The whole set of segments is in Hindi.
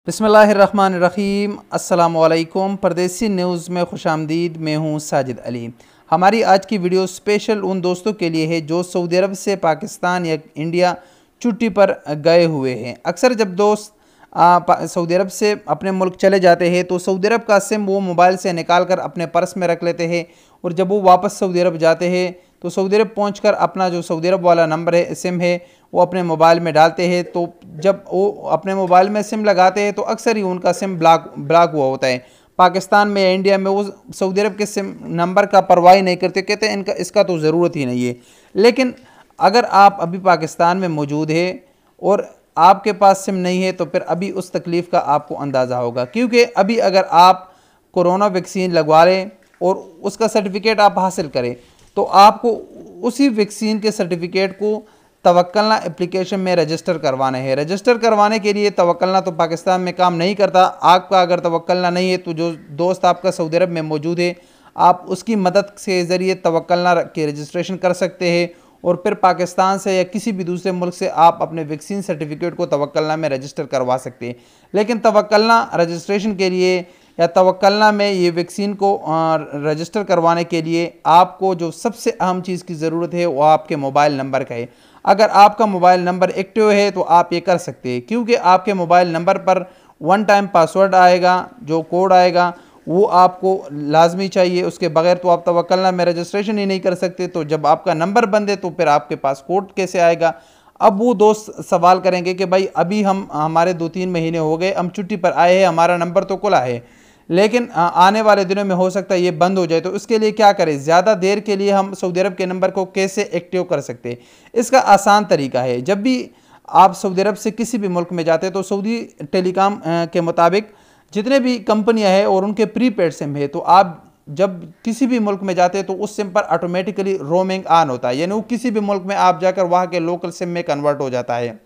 बिस्मिल्लाहिर्रहमानिर्रहीम। अस्सलामुअलैकुम। परदेसी न्यूज़ में खुशामदीद। मैं हूँ साजिद अली। हमारी आज की वीडियो स्पेशल उन दोस्तों के लिए है जो सऊदी अरब से पाकिस्तान या इंडिया छुट्टी पर गए हुए हैं। अक्सर जब दोस्त सऊदी अरब से अपने मुल्क चले जाते हैं तो सऊदी अरब का सिम वो मोबाइल से निकाल कर अपने पर्स में रख लेते हैं और जब वो वापस सऊदी अरब जाते हैं तो सऊदी अरब पहुँच अपना जो सऊदी अरब वाला नंबर है, सिम है, वो अपने मोबाइल में डालते हैं। तो जब वो अपने मोबाइल में सिम लगाते हैं तो अक्सर ही उनका सिम ब्लॉक हुआ होता है। पाकिस्तान में या इंडिया में वो सऊदी अरब के सिम नंबर का परवाह ही नहीं करते, कहते हैं इसका तो ज़रूरत ही नहीं है। लेकिन अगर आप अभी पाकिस्तान में मौजूद है और आपके पास सिम नहीं है तो फिर अभी उस तकलीफ़ का आपको अंदाज़ा होगा, क्योंकि अभी अगर आप कोरोना वैक्सीन लगवा लें और उसका सर्टिफिकेट आप हासिल करें तो आपको उसी वैक्सीन के सर्टिफिकेट को तवक्कलना एप्लीकेशन में रजिस्टर करवाना है। रजिस्टर करवाने के लिए तवक्कलना तो पाकिस्तान में काम नहीं करता। आपका अगर तवक्कलना नहीं है तो जो दोस्त आपका सऊदी अरब में मौजूद है आप उसकी मदद के ज़रिए तवक्कलना के रजिस्ट्रेशन कर सकते हैं और फिर पाकिस्तान से या किसी भी दूसरे मुल्क से आप अपने वैक्सीन सर्टिफिकेट को तवक्कलना में रजिस्टर करवा सकते हैं। लेकिन तवक्कलना रजिस्ट्रेशन के लिए या तवक्कलना में ये वैक्सीन को रजिस्टर करवाने के लिए आपको जो सबसे अहम चीज़ की ज़रूरत है वो आपके मोबाइल नंबर का है। अगर आपका मोबाइल नंबर एक्टिव है तो आप ये कर सकते हैं, क्योंकि आपके मोबाइल नंबर पर वन टाइम पासवर्ड आएगा, जो कोड आएगा वो आपको लाजमी चाहिए। उसके बगैर तो आप तवक्कलना में रजिस्ट्रेशन ही नहीं कर सकते। तो जब आपका नंबर बंद है तो फिर आपके पास कोड कैसे आएगा। अब वो दोस्त सवाल करेंगे कि भाई अभी हमारे 2-3 महीने हो गए, हम छुट्टी पर आए हैं, हमारा नंबर तो खुला है, लेकिन आने वाले दिनों में हो सकता है ये बंद हो जाए, तो इसके लिए क्या करें? ज़्यादा देर के लिए हम सऊदी अरब के नंबर को कैसे एक्टिव कर सकते हैं? इसका आसान तरीका है, जब भी आप सऊदी अरब से किसी भी मुल्क में जाते हैं तो सऊदी टेलीकॉम के मुताबिक जितने भी कंपनियां हैं और उनके प्रीपेड सिम है, तो आप जब किसी भी मुल्क में जाते हैं तो उस सिम पर ऑटोमेटिकली रोमिंग ऑन होता है, यानी वो किसी भी मुल्क में आप जाकर वहाँ के लोकल सिम में कन्वर्ट हो जाता है।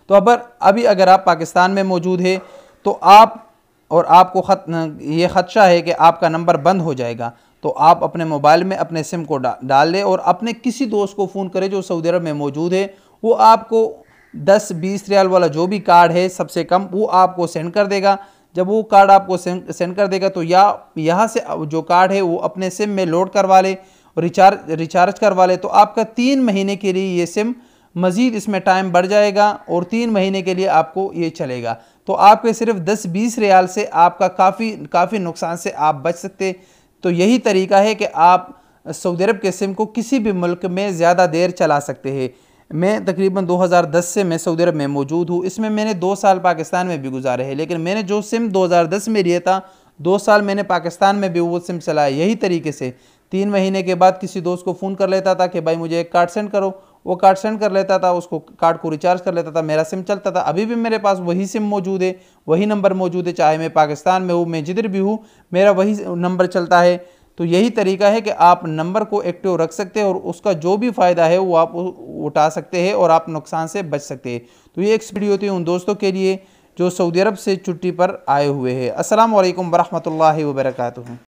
तो अभी अगर आप पाकिस्तान में मौजूद है तो आपको ये ख़दशा है कि आपका नंबर बंद हो जाएगा, तो आप अपने मोबाइल में अपने सिम को डाल लें और अपने किसी दोस्त को फ़ोन करें जो सऊदी अरब में मौजूद है। वो आपको 10-20 रियाल वाला जो भी कार्ड है सबसे कम वो आपको सेंड कर देगा। जब वो कार्ड आपको सेंड कर देगा तो यहाँ से जो कार्ड है वो अपने सिम में लोड करवा ले, रिचार्ज करवा ले, तो आपका 3 महीने के लिए ये सिम मज़ीद इसमें टाइम बढ़ जाएगा और 3 महीने के लिए आपको ये चलेगा। तो आपके सिर्फ 10-20 रियाल से आपका काफ़ी नुकसान से आप बच सकते। तो यही तरीका है कि आप सऊदी अरब के सिम को किसी भी मुल्क में ज़्यादा देर चला सकते हैं। मैं तकरीबन 2010 से मैं सऊदी अरब में मौजूद हूँ। इसमें मैंने 2 साल पाकिस्तान में भी गुजारे हैं, लेकिन मैंने जो सिम 2010 में लिया था 2 साल मैंने पाकिस्तान में भी वो सिम चलाया। यही तरीके से 3 महीने के बाद किसी दोस्त को फ़ोन कर लेता था कि भाई मुझे एक कार्ड सेंड करो, वो कार्ड सेंड कर लेता था, उसको कार्ड को रिचार्ज कर लेता था, मेरा सिम चलता था। अभी भी मेरे पास वही सिम मौजूद है, वही नंबर मौजूद है, चाहे मैं पाकिस्तान में हूँ, मैं जिधर भी हूँ, मेरा वही नंबर चलता है। तो यही तरीका है कि आप नंबर को एक्टिव रख सकते हैं और उसका जो भी फ़ायदा है वो आप उठा सकते हैं और आप नुकसान से बच सकते हैं। तो ये एक वीडियो होती है उन दोस्तों के लिए जो सऊदी अरब से छुट्टी पर आए हुए हैं। अस्सलाम वालेकुम वरहमतुल्लाहि वबरकातुहू।